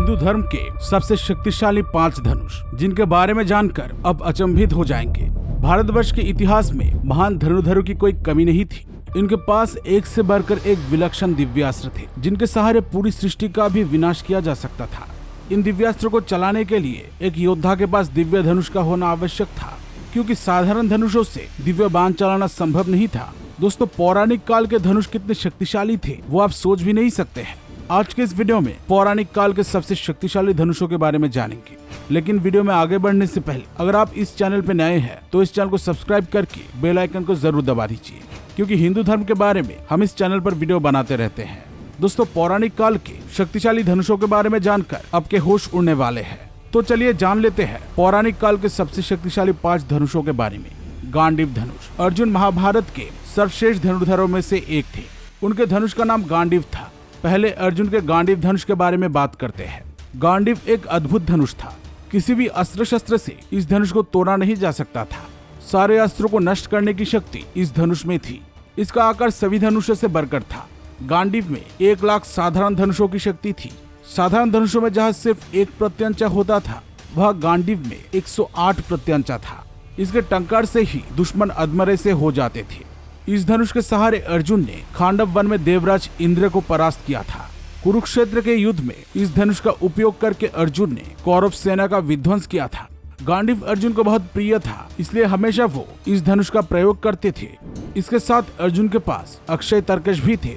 हिंदू धर्म के सबसे शक्तिशाली 5 धनुष, जिनके बारे में जानकर अब अचंभित हो जाएंगे। भारतवर्ष के इतिहास में महान धनुर्धरों की कोई कमी नहीं थी। इनके पास एक से बढ़कर एक विलक्षण दिव्यास्त्र थे, जिनके सहारे पूरी सृष्टि का भी विनाश किया जा सकता था। इन दिव्यास्त्रों को चलाने के लिए एक योद्धा के पास दिव्य धनुष का होना आवश्यक था, क्योंकि साधारण धनुषों से दिव्य बाण चलाना संभव नहीं था। दोस्तों, पौराणिक काल के धनुष कितने शक्तिशाली थे वो आप सोच भी नहीं सकते हैं। आज के इस वीडियो में पौराणिक काल के सबसे शक्तिशाली धनुषों के बारे में जानेंगे। लेकिन वीडियो में आगे बढ़ने से पहले अगर आप इस चैनल पर नए हैं तो इस चैनल को सब्सक्राइब करके बेल आइकन को जरूर दबा दीजिए, क्योंकि हिंदू धर्म के बारे में हम इस चैनल पर वीडियो बनाते रहते हैं। दोस्तों, पौराणिक काल के शक्तिशाली धनुषों के बारे में जानकर आपके होश उड़ने वाले हैं। तो चलिए जान लेते हैं पौराणिक काल के सबसे शक्तिशाली 5 धनुषों के बारे में। गांडीव धनुष। अर्जुन महाभारत के सर्वश्रेष्ठ धनुर्धरों में से एक थे। उनके धनुष का नाम गांडीव था। पहले अर्जुन के गांडीव धनुष के बारे में बात करते हैं। गांडीव एक अद्भुत धनुष था। किसी भी अस्त्र शस्त्र से इस धनुष को तोड़ा नहीं जा सकता था। सारे अस्त्रों को नष्ट करने की शक्ति इस धनुष में थी। इसका आकार सभी धनुषों से बढ़कर था। गांडीव में 1 लाख साधारण धनुषों की शक्ति थी। साधारण धनुषों में जहाँ सिर्फ 1 प्रत्यंचा होता था, वह गांडीव में 108 प्रत्यंचा था। इसके टंकार से ही दुश्मन अधमरे से हो जाते थे। इस धनुष के सहारे अर्जुन ने खांडव वन में देवराज इंद्र को परास्त किया था। कुरुक्षेत्र के युद्ध में इस धनुष का उपयोग करके अर्जुन ने कौरव सेना का विध्वंस किया था। गांडीव अर्जुन को बहुत प्रिय था, इसलिए हमेशा वो इस धनुष का प्रयोग करते थे। इसके साथ अर्जुन के पास अक्षय तरकश भी थे।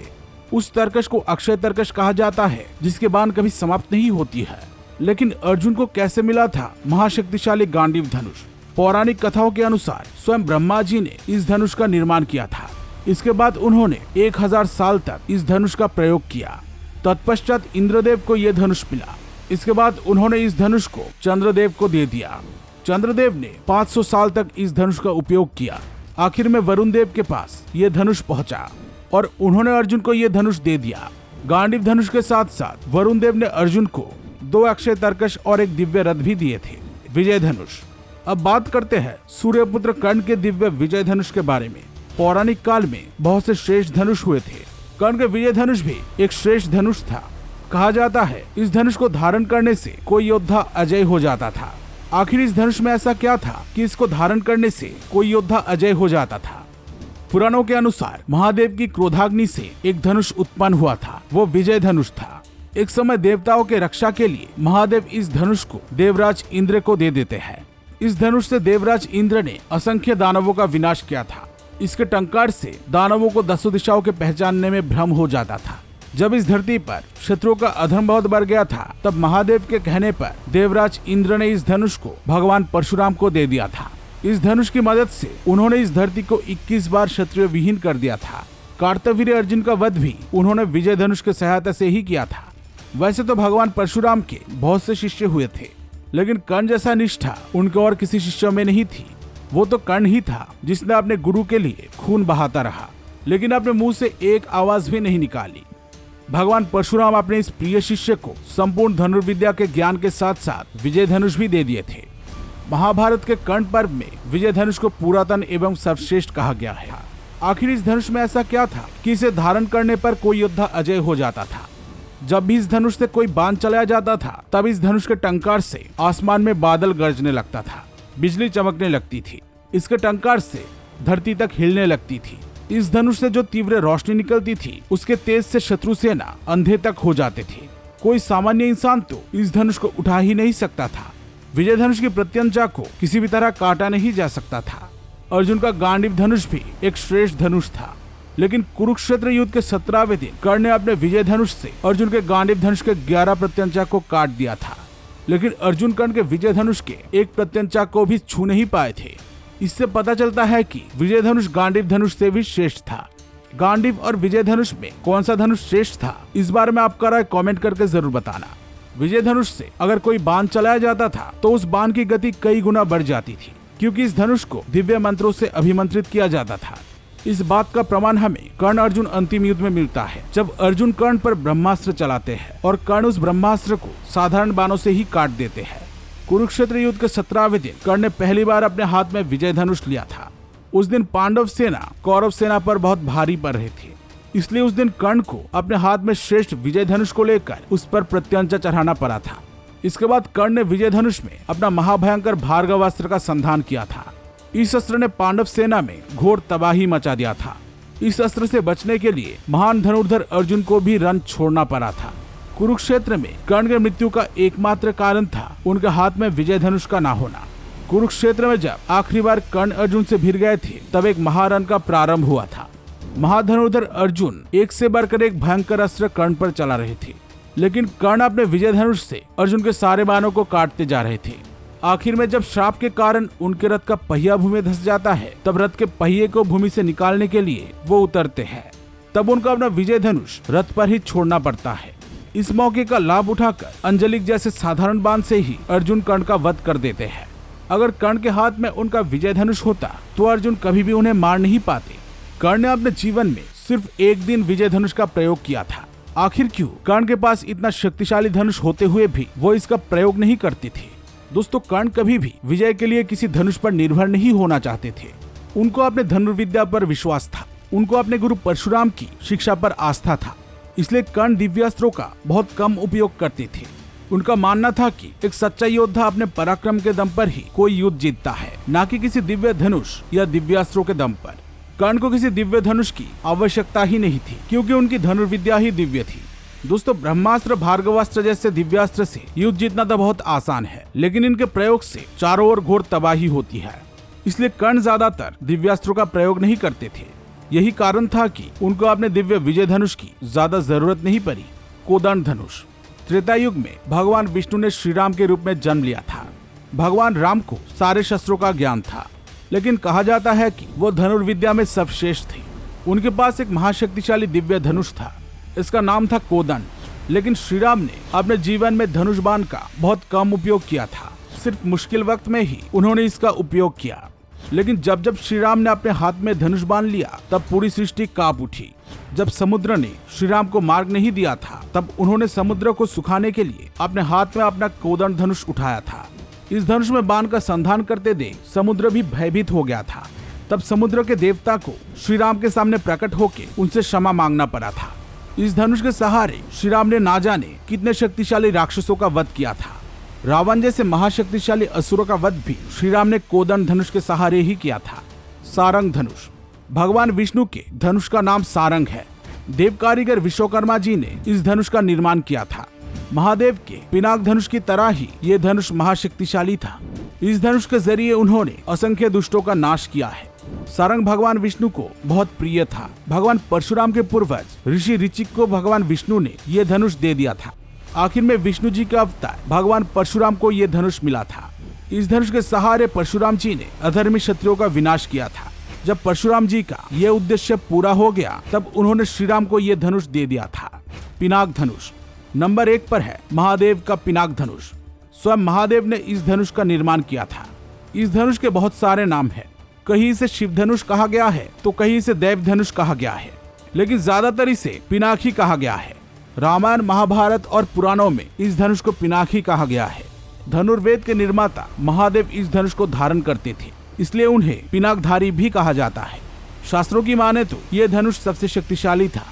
उस तरकश को अक्षय तरकश कहा जाता है, जिसके बाण कभी समाप्त नहीं होती है। लेकिन अर्जुन को कैसे मिला था महाशक्तिशाली गांडीव धनुष? पौराणिक कथाओं के अनुसार स्वयं ब्रह्मा जी ने इस धनुष का निर्माण किया था। इसके बाद उन्होंने 1000 साल तक इस धनुष का प्रयोग किया। तत्पश्चात इंद्रदेव को यह धनुष मिला। इसके बाद उन्होंने इस धनुष को चंद्रदेव को दे दिया। चंद्रदेव ने 500 साल तक इस धनुष का उपयोग किया। आखिर में वरुण देव के पास यह धनुष पहुंचा और उन्होंने अर्जुन को यह धनुष दे दिया। गांडीव धनुष के साथ साथ वरुण देव ने अर्जुन को 2 अक्षय तरकश और एक दिव्य रथ भी दिए थे। विजय धनुष। अब बात करते हैं सूर्यपुत्र कर्ण के दिव्य विजय धनुष के बारे में। पौराणिक काल में बहुत से श्रेष्ठ धनुष हुए थे। कर्ण के विजय धनुष भी एक श्रेष्ठ धनुष था। कहा जाता है इस धनुष को धारण करने से कोई योद्धा अजय हो जाता था। आखिर इस धनुष में ऐसा क्या था कि इसको धारण करने से कोई योद्धा अजय हो जाता था? पुराणों के अनुसार महादेव की क्रोधाग्नि से एक धनुष उत्पन्न हुआ था। वो विजय धनुष था। एक समय देवताओं के रक्षा के लिए महादेव इस धनुष को देवराज इंद्र को दे देते हैं। इस धनुष से देवराज इंद्र ने असंख्य दानवों का विनाश किया था। इसके टंकार से दानवों को 10 दिशाओं के पहचानने में भ्रम हो जाता था। जब इस धरती पर शत्रुओं का अधर्म बहुत बढ़ गया था, तब महादेव के कहने पर देवराज इंद्र ने इस धनुष को भगवान परशुराम को दे दिया था। इस धनुष की मदद से उन्होंने इस धरती को 21 बार क्षत्रिय विहीन कर दिया था। कार्तवीर्य अर्जुन का वध भी उन्होंने विजय धनुष की सहायता से ही किया था। वैसे तो भगवान परशुराम के बहुत से शिष्य हुए थे, लेकिन कर्ण जैसा निष्ठा उनके और किसी शिष्य में नहीं थी। वो तो कर्ण ही था जिसने अपने गुरु के लिए खून बहाता रहा, लेकिन अपने मुंह से एक आवाज भी नहीं निकाली। भगवान परशुराम अपने इस प्रिय शिष्य को संपूर्ण धनुर्विद्या के ज्ञान के साथ साथ विजय धनुष भी दे दिए थे। महाभारत के कर्ण पर्व में विजय धनुष को पुरातन एवं सर्वश्रेष्ठ कहा गया है। आखिर इस धनुष में ऐसा क्या था कि इसे धारण करने पर कोई योद्धा अजय हो जाता था? जब भी इस धनुष से कोई बाण चलाया जाता था, तब इस धनुष के टंकार से आसमान में बादल गरजने लगता था, बिजली चमकने लगती थी। इसके टंकार से धरती तक हिलने लगती थी। इस धनुष से जो तीव्र रोशनी निकलती थी, उसके तेज से शत्रु सेना अंधे तक हो जाते थे। कोई सामान्य इंसान तो इस धनुष को उठा ही नहीं सकता था। विजय धनुष की प्रत्यंचा को किसी भी तरह काटा नहीं जा सकता था। अर्जुन का गांडीव धनुष भी एक श्रेष्ठ धनुष था, लेकिन कुरुक्षेत्र युद्ध के 17वें दिन कर्ण ने अपने विजय धनुष से अर्जुन के गांडीव धनुष के 11 प्रत्यंचा को काट दिया था। लेकिन अर्जुन कर्ण के विजय धनुष के 1 प्रत्यंचा को भी छू नहीं पाए थे। इससे पता चलता है कि विजय धनुष गांडीव धनुष से भी श्रेष्ठ था। गांडीव और विजय धनुष में कौन सा धनुष श्रेष्ठ था, इस बारे में आपका राय कमेंट करके जरूर बताना। विजय धनुष से अगर कोई बाण चलाया जाता था तो उस बाण की गति कई गुना बढ़ जाती थी, क्योंकि इस धनुष को दिव्य मंत्रों से अभिमंत्रित किया जाता था। इस बात का प्रमाण हमें कर्ण अर्जुन अंतिम युद्ध में मिलता है, जब अर्जुन कर्ण पर ब्रह्मास्त्र चलाते हैं और कर्ण उस ब्रह्मास्त्र को साधारण बाणों से ही काट देते हैं। कुरुक्षेत्र युद्ध के 17वें दिन कर्ण ने पहली बार अपने हाथ में विजय धनुष लिया था। उस दिन पांडव सेना कौरव सेना पर बहुत भारी पड़ रही थी। इसलिए उस दिन कर्ण को अपने हाथ में श्रेष्ठ विजय धनुष को लेकर उस पर प्रत्यंचा चढ़ाना पड़ा था। इसके बाद कर्ण ने विजय धनुष में अपना महाभयंकर भार्गव अस्त्र का संधान किया था। इस अस्त्र ने पांडव सेना में घोर तबाही मचा दिया था। इस अस्त्र से बचने के लिए महान धनुर्धर अर्जुन को भी रण छोड़ना पड़ा था। कुरुक्षेत्र में कर्ण की मृत्यु का एकमात्र कारण था उनके हाथ में विजय धनुष का ना होना। कुरुक्षेत्र में जब आखिरी बार कर्ण अर्जुन से भिड़ गए थे तब एक महारण का प्रारंभ हुआ था। महाधनुर्धर अर्जुन एक से बढ़कर एक भयंकर अस्त्र कर्ण पर चला रहे थे, लेकिन कर्ण अपने विजय धनुष से अर्जुन के सारे बाणों को काटते जा रहे थे। आखिर में जब श्राप के कारण उनके रथ का पहिया भूमि में धंस जाता है तब रथ के पहिए को भूमि से निकालने के लिए वो उतरते हैं। तब उनको अपना विजय धनुष रथ पर ही छोड़ना पड़ता है। इस मौके का लाभ उठाकर अंजलिक जैसे साधारण बाण से ही अर्जुन कर्ण का वध कर देते हैं। अगर कर्ण के हाथ में उनका विजय धनुष होता तो अर्जुन कभी भी उन्हें मार नहीं पाते। कर्ण ने अपने जीवन में सिर्फ एक दिन विजय धनुष का प्रयोग किया था। आखिर क्यों कर्ण के पास इतना शक्तिशाली धनुष होते हुए भी वो इसका प्रयोग नहीं करते थे। दोस्तों, कर्ण कभी भी विजय के लिए किसी धनुष पर निर्भर नहीं होना चाहते थे। उनको अपने धनुर्विद्या पर विश्वास था। उनको अपने गुरु परशुराम की शिक्षा पर आस्था था। इसलिए कर्ण दिव्यास्त्रों का बहुत कम उपयोग करते थे। उनका मानना था कि एक सच्चा योद्धा अपने पराक्रम के दम पर ही कोई युद्ध जीतता है, न कि किसी दिव्य धनुष या दिव्यास्त्रों के दम पर। कर्ण को किसी दिव्य धनुष की आवश्यकता ही नहीं थी, क्योंकि उनकी धनुर्विद्या ही दिव्य थी। दोस्तों, ब्रह्मास्त्र, भार्गवास्त्र जैसे दिव्यास्त्र से युद्ध जीतना तो बहुत आसान है, लेकिन इनके प्रयोग से चारों ओर घोर तबाही होती है। इसलिए कर्ण ज्यादातर दिव्यास्त्रों का प्रयोग नहीं करते थे। यही कारण था कि उनको अपने दिव्य विजय धनुष की ज्यादा जरूरत नहीं पड़ी। कोदंड धनुष। त्रेता युग में भगवान विष्णु ने श्री राम के रूप में जन्म लिया था। भगवान राम को सारे शस्त्रों का ज्ञान था, लेकिन कहा जाता है कि वो धनुर्विद्या में सर्वश्रेष्ठ थे। उनके पास एक महाशक्तिशाली दिव्य धनुष था। इसका नाम था कोदंड। लेकिन श्री राम ने अपने जीवन में धनुष बाण का बहुत कम उपयोग किया था। सिर्फ मुश्किल वक्त में ही उन्होंने इसका उपयोग किया। लेकिन जब जब श्री राम ने अपने हाथ में धनुष बाण लिया तब पूरी सृष्टि कांप उठी। जब समुद्र ने श्री राम को मार्ग नहीं दिया था तब उन्होंने समुद्र को सुखाने के लिए अपने हाथ में अपना कोदंड धनुष उठाया था। इस धनुष में बाण का संधान करते देख समुद्र भी भयभीत हो गया था। तब समुद्र के देवता को श्री राम के सामने प्रकट होकर उनसे क्षमा मांगना पड़ा था। इस धनुष के सहारे श्री राम ने ना जाने कितने शक्तिशाली राक्षसों का वध किया था। रावण जैसे महाशक्तिशाली असुरों का वध भी श्री राम ने कोदंड धनुष के सहारे ही किया था। सारंग धनुष। भगवान विष्णु के धनुष का नाम सारंग है। देव कारीगर विश्वकर्मा जी ने इस धनुष का निर्माण किया था। महादेव के पिनाक धनुष की तरह ही ये धनुष महाशक्तिशाली था। इस धनुष के जरिए उन्होंने असंख्य दुष्टों का नाश किया है। सारंग भगवान विष्णु को बहुत प्रिय था। भगवान परशुराम के पूर्वज ऋषि ऋचिक को भगवान विष्णु ने ये धनुष दे दिया था। आखिर में विष्णु जी का अवतार भगवान परशुराम को ये धनुष मिला था। इस धनुष के सहारे परशुराम जी ने अधर्मी क्षत्रियों का विनाश किया था। जब परशुराम जी का ये उद्देश्य पूरा हो गया तब उन्होंने श्री राम को ये धनुष दे दिया था। पिनाक धनुष। नंबर 1 पर है महादेव का पिनाक धनुष। स्वयं महादेव ने इस धनुष का निर्माण किया था। इस धनुष के बहुत सारे नाम हैं। कहीं इसे शिव धनुष कहा गया है तो कहीं इसे देव धनुष कहा गया है, लेकिन ज्यादातर इसे पिनाक ही कहा गया है। रामायण, महाभारत और पुराणों में इस धनुष को पिनाक ही कहा गया है। धनुर्वेद के निर्माता महादेव इस धनुष को धारण करते थे, इसलिए उन्हें पिनाकधारी भी कहा जाता है। शास्त्रों की माने तो ये धनुष सबसे शक्तिशाली था।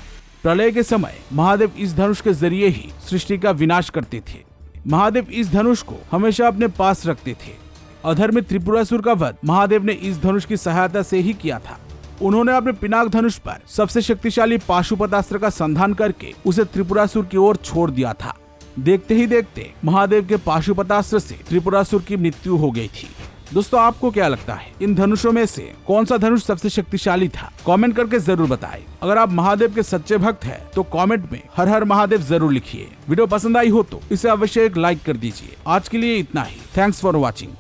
प्रलय के समय महादेव इस धनुष के जरिए ही सृष्टि का विनाश करते थे। महादेव इस धनुष को हमेशा अपने पास रखते थे। अधर्मी त्रिपुरासुर का वध महादेव ने इस धनुष की सहायता से ही किया था। उन्होंने अपने पिनाक धनुष पर सबसे शक्तिशाली पाशुपतास्त्र का संधान करके उसे त्रिपुरासुर की ओर छोड़ दिया था। देखते ही देखते महादेव के पाशुपतास्त्र से त्रिपुरासुर की मृत्यु हो गई थी। दोस्तों, आपको क्या लगता है इन धनुषों में से कौन सा धनुष सबसे शक्तिशाली था? कमेंट करके जरूर बताएं। अगर आप महादेव के सच्चे भक्त हैं तो कमेंट में हर हर महादेव जरूर लिखिए। वीडियो पसंद आई हो तो इसे अवश्य एक लाइक कर दीजिए। आज के लिए इतना ही। Thanks for watching.